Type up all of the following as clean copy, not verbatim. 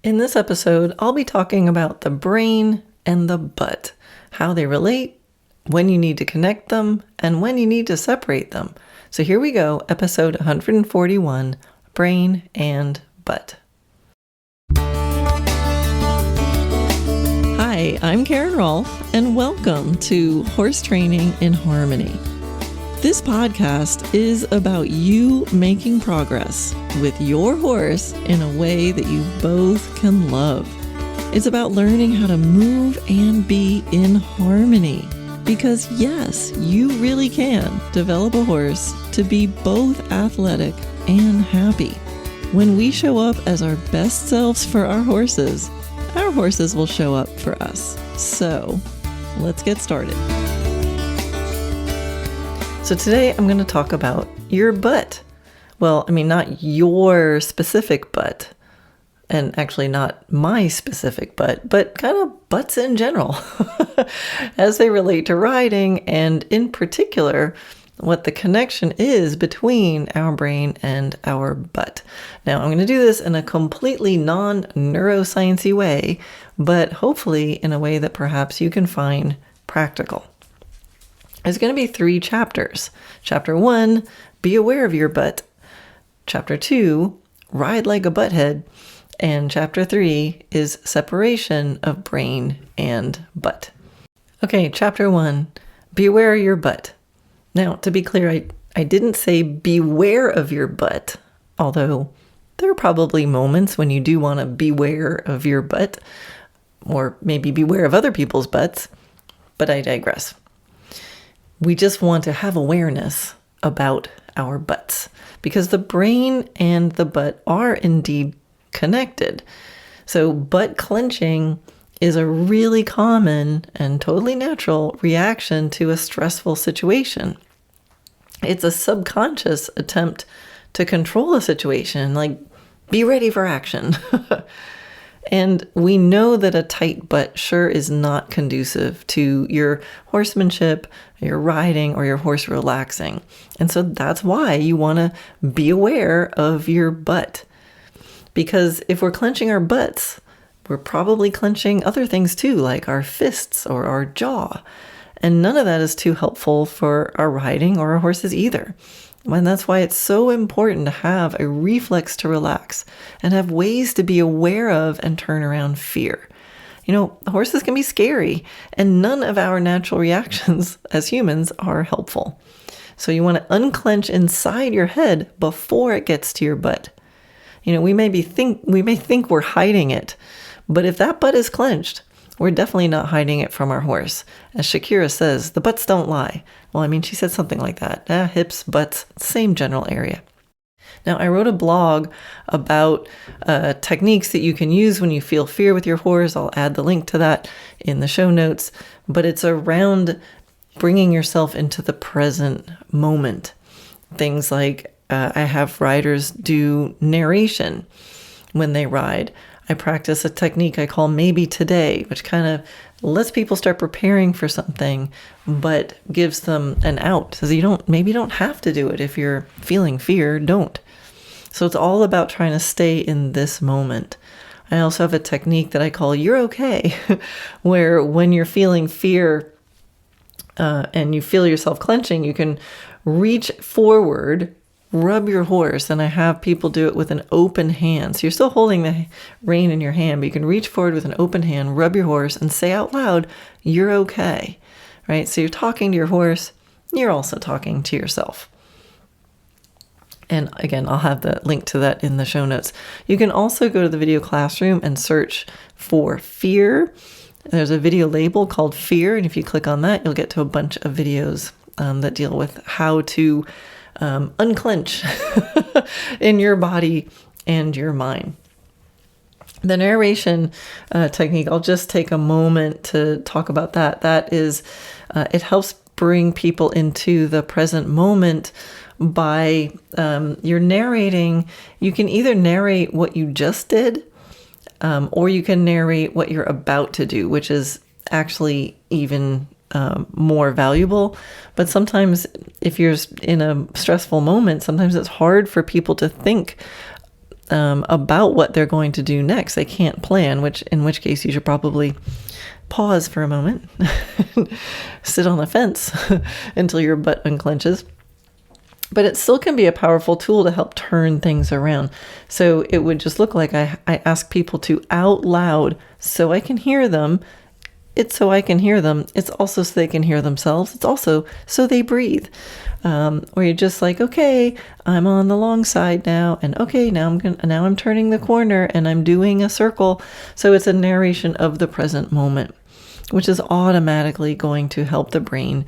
In this episode, I'll be talking about the brain and the butt, how they relate, when you need to connect them, and when you need to separate them. So here we go, episode 141, Brain and Butt. Hi, I'm Karen Rohlf, and welcome to Horse Training in Harmony. This podcast is about you making progress with your horse in a way that you both can love. It's about learning how to move and be in harmony. Because yes, you really can develop a horse to be both athletic and happy. When we show up as our best selves for our horses will show up for us. So let's get started. So today I'm going to talk about your butt. Well, I mean, not your specific butt, and actually not my specific butt, but kind of butts in general as they relate to riding, and in particular, what the connection is between our brain and our butt. Now, I'm going to do this in a completely non-neuroscience-y way, but hopefully in a way that perhaps you can find practical. There's going to be 3 chapters. Chapter 1, be aware of your butt. Chapter 2, ride like a butthead. And chapter 3 is separation of brain and butt. Okay, chapter 1, be aware of your butt. Now, to be clear, I didn't say beware of your butt, although there are probably moments when you do want to beware of your butt, or maybe beware of other people's butts, but I digress. We just want to have awareness about our butts because the brain and the butt are indeed connected. So butt clenching is a really common and totally natural reaction to a stressful situation. It's a subconscious attempt to control a situation, like be ready for action. And we know that a tight butt sure is not conducive to your horsemanship, your riding, or your horse relaxing. And so that's why you want to be aware of your butt. Because if we're clenching our butts, we're probably clenching other things too, like our fists or our jaw. And none of that is too helpful for our riding or our horses either. And that's why it's so important to have a reflex to relax and have ways to be aware of and turn around fear. You know, horses can be scary, and none of our natural reactions as humans are helpful. So you want to unclench inside your head before it gets to your butt. You know, we may think we're hiding it, but if that butt is clenched, we're definitely not hiding it from our horse. As Shakira says, the butts don't lie. Well, I mean, she said something like that. Hips, butts, same general area. Now, I wrote a blog about techniques that you can use when you feel fear with your horse. I'll add the link to that in the show notes. But it's around bringing yourself into the present moment. Things like I have riders do narration when they ride. I practice a technique I call maybe today, which kind of lets people start preparing for something, but gives them an out. So you don't have to do it. If you're feeling fear, don't. So it's all about trying to stay in this moment. I also have a technique that I call you're okay, where when you're feeling fear and you feel yourself clenching, you can reach forward, rub your horse, and I have people do it with an open hand. So you're still holding the rein in your hand, but you can reach forward with an open hand, rub your horse, and say out loud, you're okay, right? So you're talking to your horse, you're also talking to yourself. And again, I'll have the link to that in the show notes. You can also go to the video classroom and search for fear. There's a video label called fear, and if you click on that, you'll get to a bunch of videos that deal with how to unclench in your body and your mind. The narration technique, I'll just take a moment to talk about that. That is, it helps bring people into the present moment by you're narrating. You can either narrate what you just did, or you can narrate what you're about to do, which is actually even more valuable. But sometimes if you're in a stressful moment, sometimes it's hard for people to think about what they're going to do next. They can't plan, in which case you should probably pause for a moment, sit on the fence until your butt unclenches. But it still can be a powerful tool to help turn things around. So it would just look like I ask people to out loud so I can hear them. It's so I can hear them. It's also so they can hear themselves. It's also so they breathe. Or you're just like, okay, I'm on the long side now, and okay, now I'm turning the corner and I'm doing a circle. So it's a narration of the present moment, which is automatically going to help the brain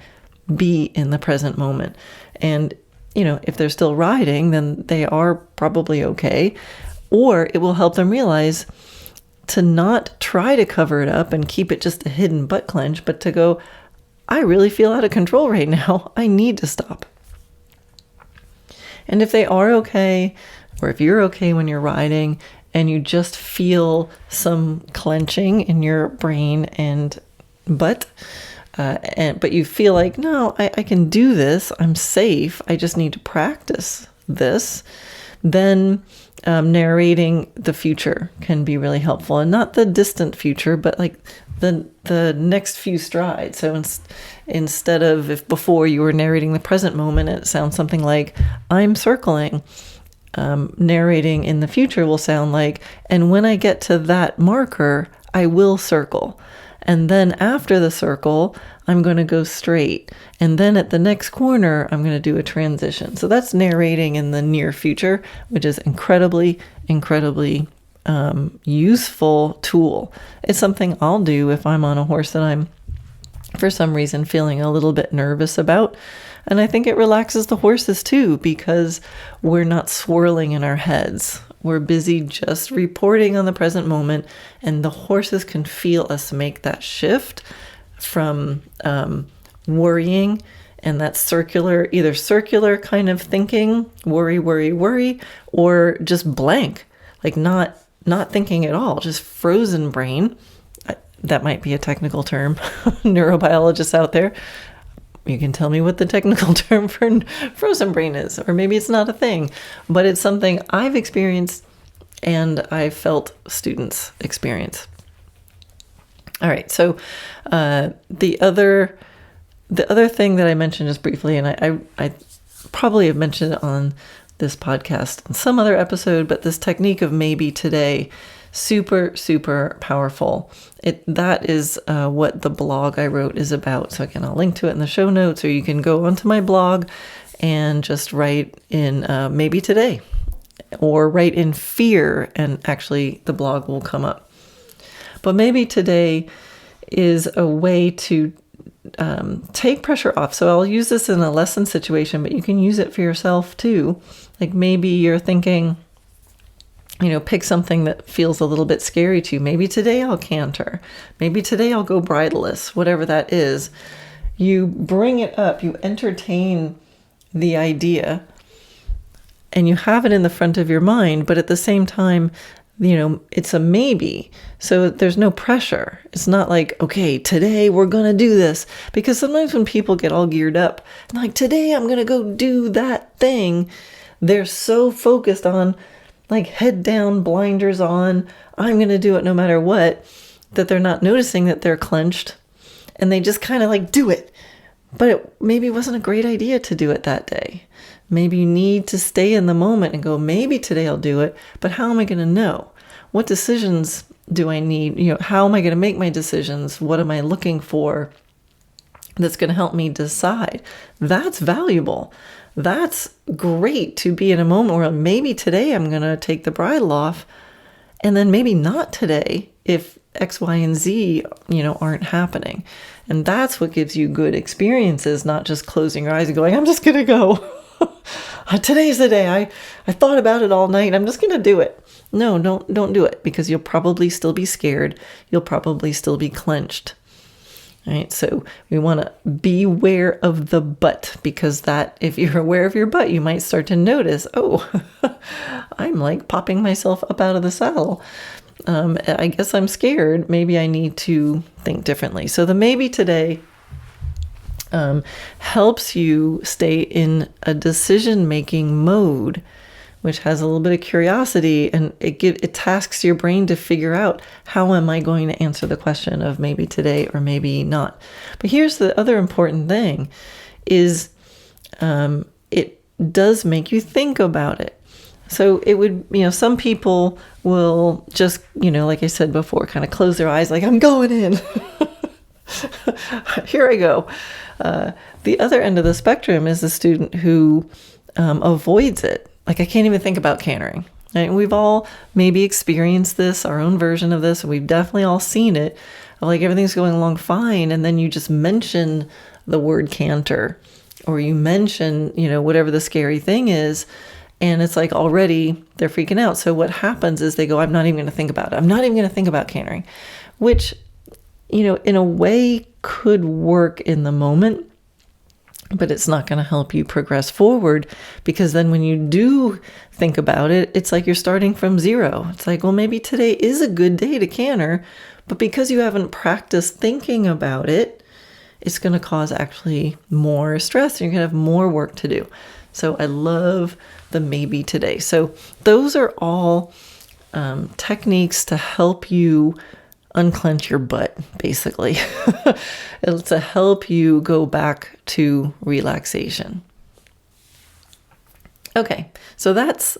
be in the present moment. And if they're still riding, then they are probably okay. Or it will help them realize to not try to cover it up and keep it just a hidden butt clench, but to go, I really feel out of control right now. I need to stop. And if they are okay, or if you're okay when you're riding and you just feel some clenching in your brain and butt, but you feel like, no, I can do this. I'm safe. I just need to practice this. Then narrating the future can be really helpful, and not the distant future, but like the next few strides. So instead of, if before you were narrating the present moment, it sounds something like, I'm circling. Narrating in the future will sound like, and when I get to that marker, I will circle. And then after the circle, I'm going to go straight. And then at the next corner, I'm going to do a transition. So that's narrating in the near future, which is incredibly, incredibly useful tool. It's something I'll do if I'm on a horse that I'm, for some reason, feeling a little bit nervous about. And I think it relaxes the horses too, because we're not swirling in our heads. We're busy just reporting on the present moment, and the horses can feel us make that shift from worrying and that either circular kind of thinking, worry, worry, worry, or just blank, like not thinking at all, just frozen brain. That might be a technical term. Neurobiologists out there, you can tell me what the technical term for frozen brain is, or maybe it's not a thing, but it's something I've experienced and I've felt students experience. All right, so the other thing that I mentioned just briefly, and I probably have mentioned it on this podcast in some other episode, but this technique of maybe today, super, super powerful. That is what the blog I wrote is about. So again, I'll link to it in the show notes, or you can go onto my blog and just write in maybe today, or write in fear, and actually the blog will come up. But maybe today is a way to take pressure off. So I'll use this in a lesson situation, but you can use it for yourself too. Like maybe you're thinking, pick something that feels a little bit scary to you. Maybe today I'll canter. Maybe today I'll go bridleless, whatever that is. You bring it up, you entertain the idea, and you have it in the front of your mind, but at the same time, it's a maybe. So there's no pressure. It's not like, okay, today we're going to do this. Because sometimes when people get all geared up, like, today I'm going to go do that thing, they're so focused on, like, head down, blinders on, I'm going to do it no matter what, that they're not noticing that they're clenched, and they just kind of like do it. But it maybe wasn't a great idea to do it that day. Maybe you need to stay in the moment and go, maybe today I'll do it, but how am I going to know? What decisions do I need? How am I going to make my decisions? What am I looking for that's going to help me decide? That's valuable. That's great to be in a moment where maybe today I'm going to take the bridle off, and then maybe not today if X, Y, and Z, aren't happening. And that's what gives you good experiences, not just closing your eyes and going, I'm just going to go. Today's the day. I thought about it all night. I'm just going to do it. No, don't do it, because you'll probably still be scared. You'll probably still be clenched. All right, so we want to be aware of the butt, because that, if you're aware of your butt, you might start to notice, oh, I'm like popping myself up out of the saddle. I guess I'm scared. Maybe I need to think differently. So the maybe today helps you stay in a decision-making mode which has a little bit of curiosity, and it tasks your brain to figure out, how am I going to answer the question of maybe today or maybe not. But here's the other important thing is it does make you think about it. So it would, some people will just, like I said before, kind of close their eyes like, I'm going in. Here I go. The other end of the spectrum is the student who avoids it. Like, I can't even think about cantering. And we've all maybe experienced this, our own version of this, and we've definitely all seen it. Like, everything's going along fine, and then you just mention the word canter, or you mention, whatever the scary thing is, and it's like already they're freaking out. So what happens is they go, I'm not even going to think about it. I'm not even going to think about cantering, which, in a way could work in the moment, but it's not going to help you progress forward, because then when you do think about it, it's like you're starting from zero. It's like, well, maybe today is a good day to canter, but because you haven't practiced thinking about it, it's going to cause actually more stress, and you're going to have more work to do. So I love the maybe today. So those are all techniques to help you unclench your butt, basically. It's to help you go back to relaxation. Okay, so that's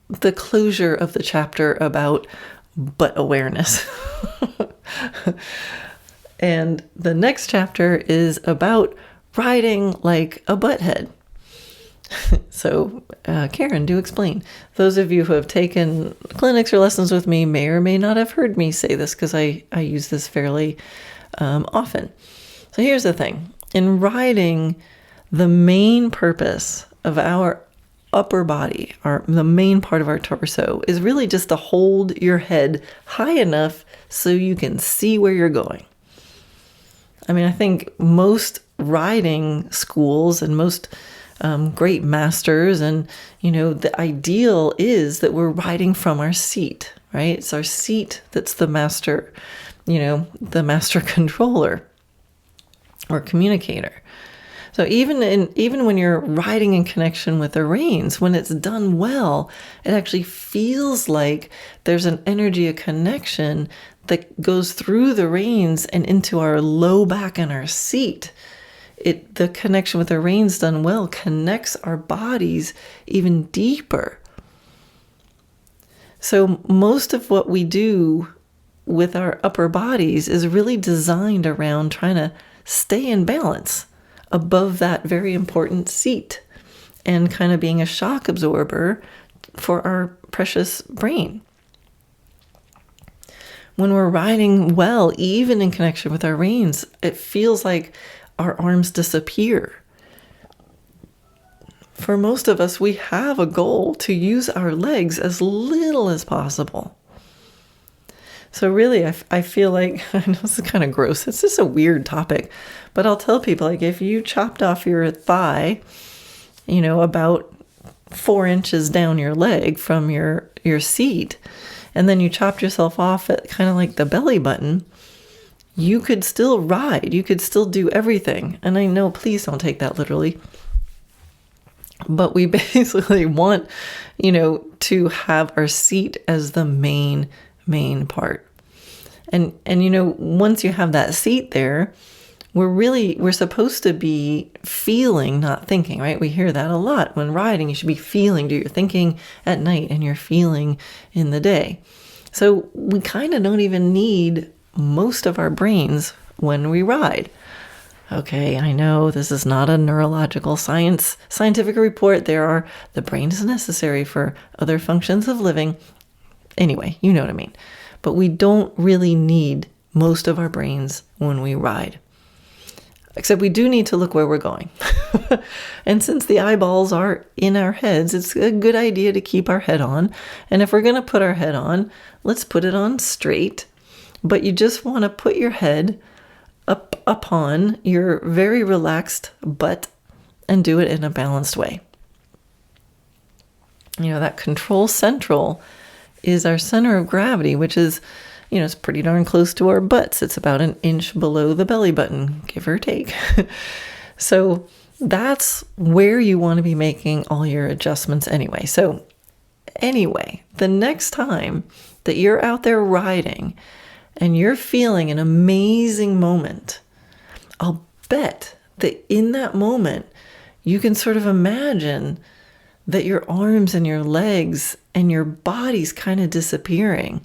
the closure of the chapter about butt awareness. And the next chapter is about riding like a butthead. So, Karen, do explain. Those of you who have taken clinics or lessons with me may or may not have heard me say this, because I use this fairly often. So here's the thing. In riding, the main purpose of our upper body, the main part of our torso, is really just to hold your head high enough so you can see where you're going. I mean, I think most riding schools and most great masters, and the ideal is that we're riding from our seat, right? It's our seat that's the master, the master controller or communicator. So even when you're riding in connection with the reins, when it's done well, it actually feels like there's an energy, a connection that goes through the reins and into our low back and our seat. The connection with the reins done well connects our bodies even deeper. So most of what we do with our upper bodies is really designed around trying to stay in balance above that very important seat, and kind of being a shock absorber for our precious brain. When we're riding well, even in connection with our reins, it feels like our arms disappear. For most of us, we have a goal to use our legs as little as possible. So really, I feel like, I know this is kind of gross, it's just a weird topic, but I'll tell people, like, if you chopped off your thigh, about 4 inches down your leg from your seat, and then you chopped yourself off at kind of like the belly button, you could still ride, you could still do everything. And I know, please don't take that literally, but we basically want, to have our seat as the main part. And once you have that seat there, we're supposed to be feeling, not thinking, right? We hear that a lot when riding. You should be feeling, do your thinking at night and you're feeling in the day. So we kind of don't even need most of our brains when we ride. Okay, I know this is not a neurological scientific report. The brain is necessary for other functions of living. Anyway, you know what I mean. But we don't really need most of our brains when we ride. Except we do need to look where we're going. And since the eyeballs are in our heads, it's a good idea to keep our head on. And if we're going to put our head on, let's put it on straight. But you just want to put your head up upon your very relaxed butt and do it in a balanced way. That control central is our center of gravity, which is, it's pretty darn close to our butts. It's about an inch below the belly button, give or take. So that's where you want to be making all your adjustments anyway. So anyway, the next time that you're out there riding and you're feeling an amazing moment, I'll bet that in that moment, you can sort of imagine that your arms and your legs and your body's kind of disappearing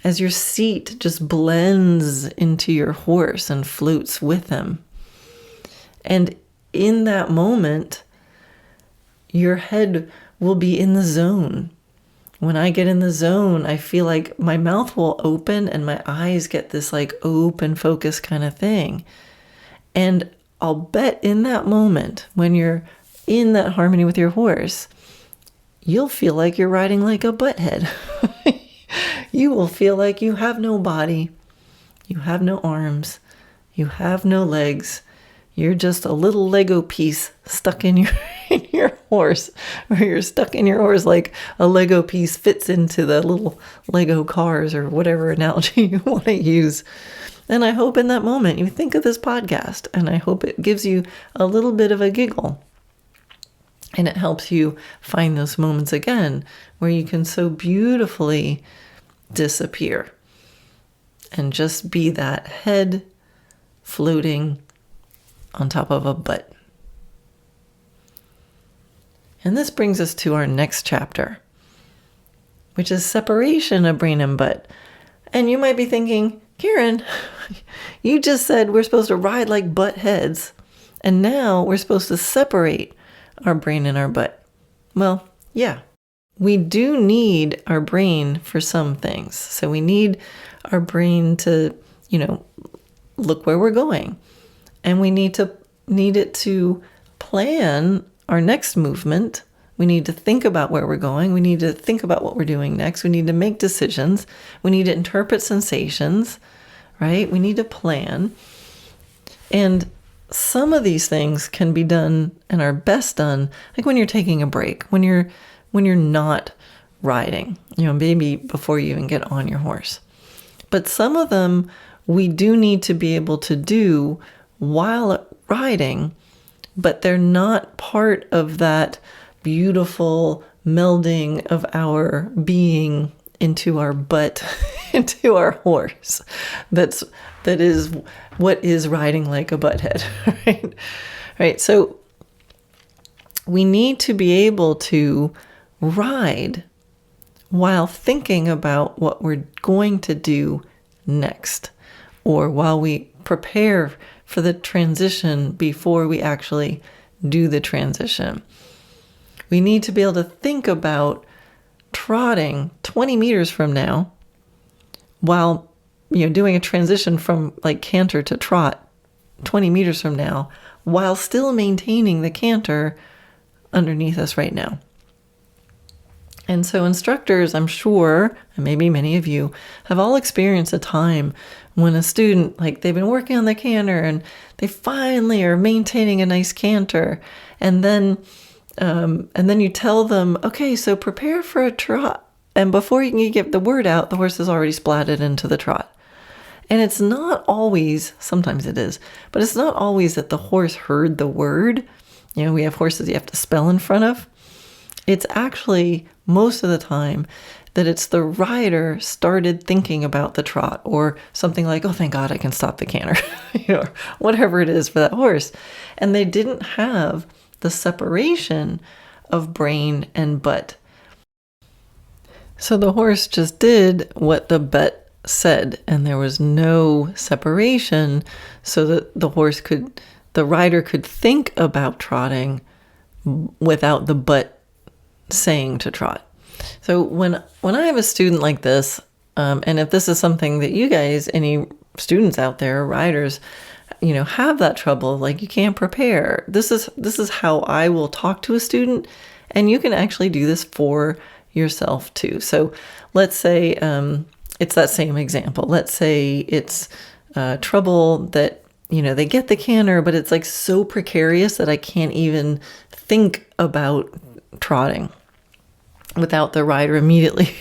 as your seat just blends into your horse and floats with him. And in that moment, your head will be in the zone. When I get in the zone, I feel like my mouth will open and my eyes get this like open focus kind of thing. And I'll bet in that moment, when you're in that harmony with your horse, you'll feel like you're riding like a butthead. You will feel like you have no body, you have no arms, you have no legs. You're just a little Lego piece stuck in your horse, or you're stuck in your horse like a Lego piece fits into the little Lego cars, or whatever analogy you want to use. And I hope in that moment you think of this podcast, and I hope it gives you a little bit of a giggle. And it helps you find those moments again where you can so beautifully disappear and just be that head floating on top of a butt. And this brings us to our next chapter, which is separation of brain and butt. And you might be thinking, Karen, you just said we're supposed to ride like butt heads, and now we're supposed to separate our brain and our butt. Well, yeah, we do need our brain for some things. So we need our brain to, look where we're going. And we need it to plan our next movement. We need to think about where we're going. We need to think about what we're doing next. We need to make decisions. We need to interpret sensations, right? We need to plan. And some of these things can be done and are best done like when you're taking a break, when you're not riding, maybe before you even get on your horse. But some of them we do need to be able to do while riding, but they're not part of that beautiful melding of our being into our butt, into our horse. That is what is riding like a butthead, right? Right. So we need to be able to ride while thinking about what we're going to do next, or while we prepare for the transition before we actually do the transition. We need to be able to think about trotting 20 meters from now while, doing a transition from like canter to trot 20 meters from now, while still maintaining the canter underneath us right now. And so instructors, I'm sure, and maybe many of you, have all experienced a time when a student, like they've been working on the canter and they finally are maintaining a nice canter. And then you tell them, okay, so prepare for a trot. And before you can get the word out, the horse has already splatted into the trot. And it's not always, sometimes it is, but it's not always that the horse heard the word. We have horses you have to spell in front of. It's actually most of the time that it's the rider started thinking about the trot, or something like, oh, thank God I can stop the canter, whatever it is for that horse. And they didn't have the separation of brain and butt. So the horse just did what the butt said, and there was no separation so that the rider could think about trotting without the butt saying to trot. So when I have a student like this, and if this is something that you guys, any students out there, riders, have that trouble, like you can't prepare. This is how I will talk to a student, and you can actually do this for yourself too. So let's say it's that same example. Let's say it's trouble that they get the canter, but it's like so precarious that I can't even think about trotting without the rider immediately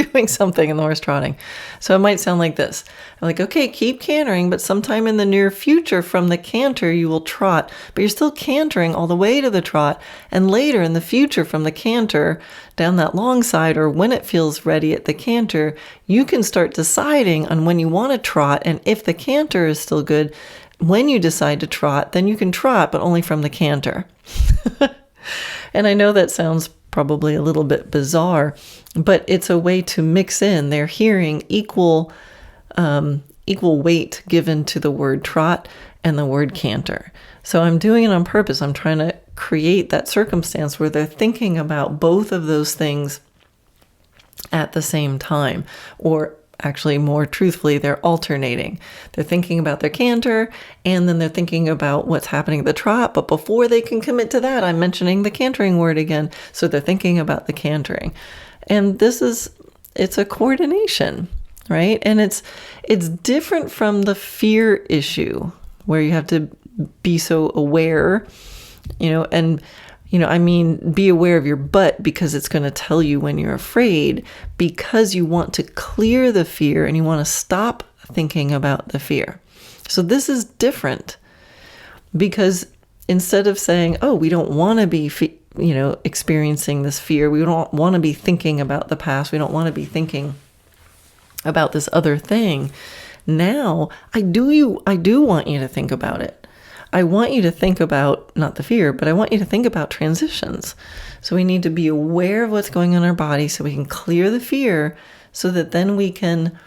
doing something and the horse trotting. So it might sound like this. I'm like, okay, keep cantering, but sometime in the near future from the canter, you will trot, but you're still cantering all the way to the trot. And later in the future from the canter down that long side, or when it feels ready at the canter, you can start deciding on when you want to trot. And if the canter is still good, when you decide to trot, then you can trot, but only from the canter. And I know that sounds probably a little bit bizarre, but it's a way to mix in. They're hearing equal weight given to the word trot and the word canter. So I'm doing it on purpose. I'm trying to create that circumstance where they're thinking about both of those things at the same time, or actually, more truthfully, they're alternating. They're thinking about their canter, and then they're thinking about what's happening at the trot. But before they can commit to that, I'm mentioning the cantering word again. So they're thinking about the cantering. And it's a coordination, right? And it's different from the fear issue, where you have to be so aware, I mean, be aware of your butt because it's going to tell you when you're afraid, because you want to clear the fear and you want to stop thinking about the fear. So this is different, because instead of saying, oh, we don't want to be, experiencing this fear, we don't want to be thinking about the past, we don't want to be thinking about this other thing. Now, I do want you to think about it. I want you to think about, not the fear, but I want you to think about transitions. So we need to be aware of what's going on in our body so we can clear the fear, so that then we can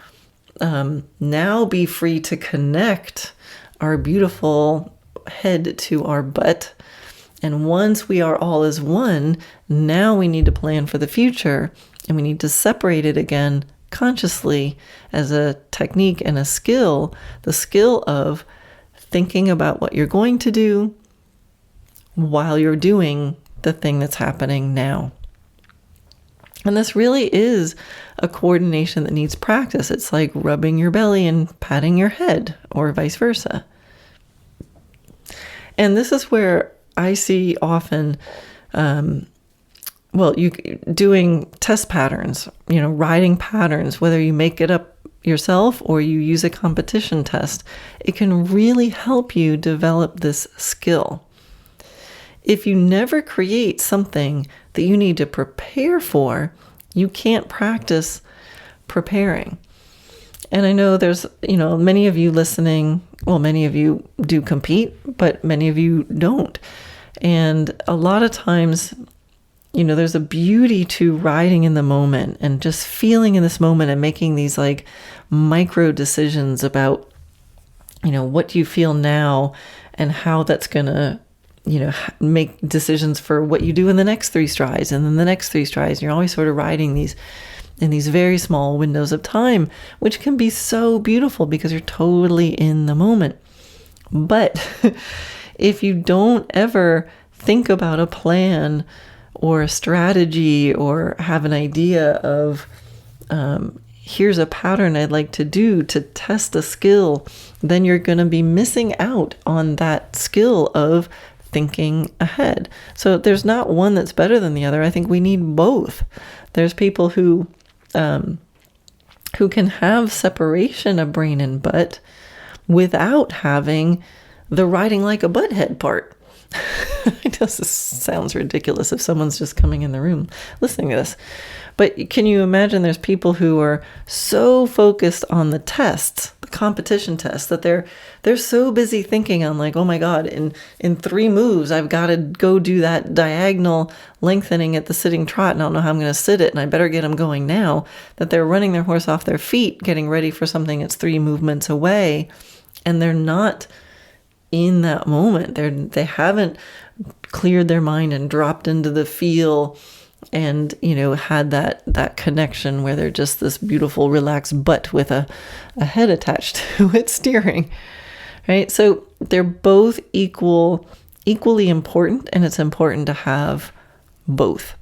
now be free to connect our beautiful head to our butt. And once we are all as one, now we need to plan for the future, and we need to separate it again consciously as a technique and a skill, the skill of thinking about what you're going to do while you're doing the thing that's happening now. And this really is a coordination that needs practice. It's like rubbing your belly and patting your head, or vice versa. And this is where I see often, you doing test patterns, riding patterns, whether you make it up yourself or you use a competition test, it can really help you develop this skill. If you never create something that you need to prepare for, you can't practice preparing. And I know there's, many of you listening, many of you do compete, but many of you don't. And a lot of times, there's a beauty to riding in the moment and just feeling in this moment and making these like micro decisions about, what do you feel now and how that's going to, make decisions for what you do in the next 3 strides and then the next 3 strides. And you're always sort of riding these in these very small windows of time, which can be so beautiful because you're totally in the moment. But if you don't ever think about a plan or a strategy or have an idea of, here's a pattern I'd like to do to test a skill, then you're going to be missing out on that skill of thinking ahead. So there's not one that's better than the other. I think we need both. There's people who can have separation of brain and butt without having the riding like a butthead part. I know this sounds ridiculous if someone's just coming in the room listening to this. But can you imagine there's people who are so focused on the tests, the competition tests, that they're so busy thinking on like, oh my God, in 3 moves, I've got to go do that diagonal lengthening at the sitting trot, and I don't know how I'm going to sit it, and I better get them going now, that they're running their horse off their feet, getting ready for something that's 3 movements away, and they're not in that moment. They haven't cleared their mind and dropped into the feel and, had that connection where they're just this beautiful, relaxed butt with a head attached to it steering, right? So they're both equally important, and it's important to have both.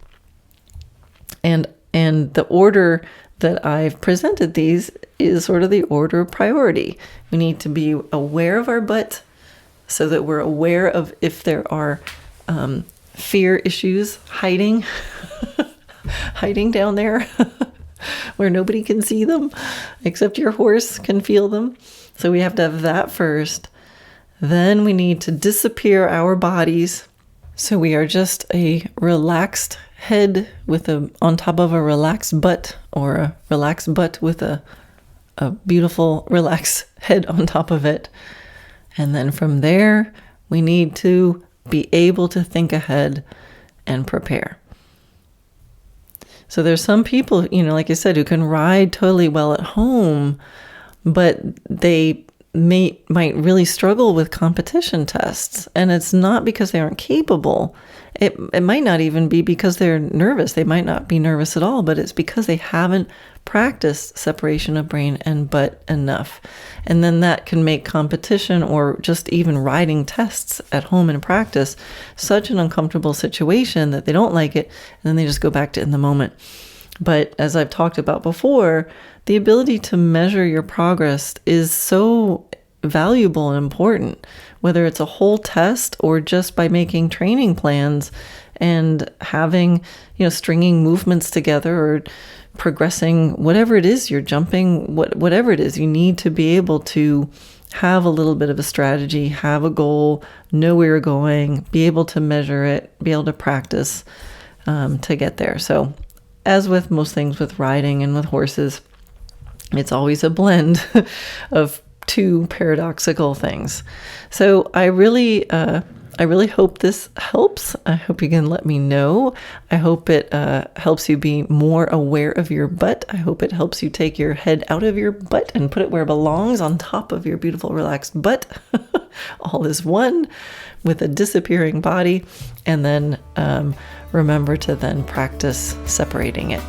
And the order that I've presented these is sort of the order of priority. We need to be aware of our butt so that we're aware of if there are fear issues hiding down there, where nobody can see them except your horse can feel them. So we have to have that first. Then we need to disappear our bodies. So we are just a relaxed head on top of a relaxed butt, or a relaxed butt with a beautiful relaxed head on top of it. And then from there, we need to be able to think ahead and prepare. So there's some people, like I said, who can ride totally well at home, but they might really struggle with competition tests. And it's not because they aren't capable. It might not even be because they're nervous. They might not be nervous at all, but it's because they haven't practiced separation of brain and butt enough. And then that can make competition, or just even riding tests at home in practice, such an uncomfortable situation that they don't like it, and then they just go back to in the moment. But as I've talked about before, the ability to measure your progress is so valuable and important, whether it's a whole test or just by making training plans and having, stringing movements together, or progressing, whatever it is you're jumping, whatever it is, you need to be able to have a little bit of a strategy, have a goal, know where you're going, be able to measure it, be able to practice to get there. So as with most things with riding and with horses, it's always a blend of two paradoxical things. So I really hope this helps. I hope you can let me know. I hope it helps you be more aware of your butt. I hope it helps you take your head out of your butt and put it where it belongs, on top of your beautiful relaxed butt. All is one with a disappearing body. And then remember to then practice separating it.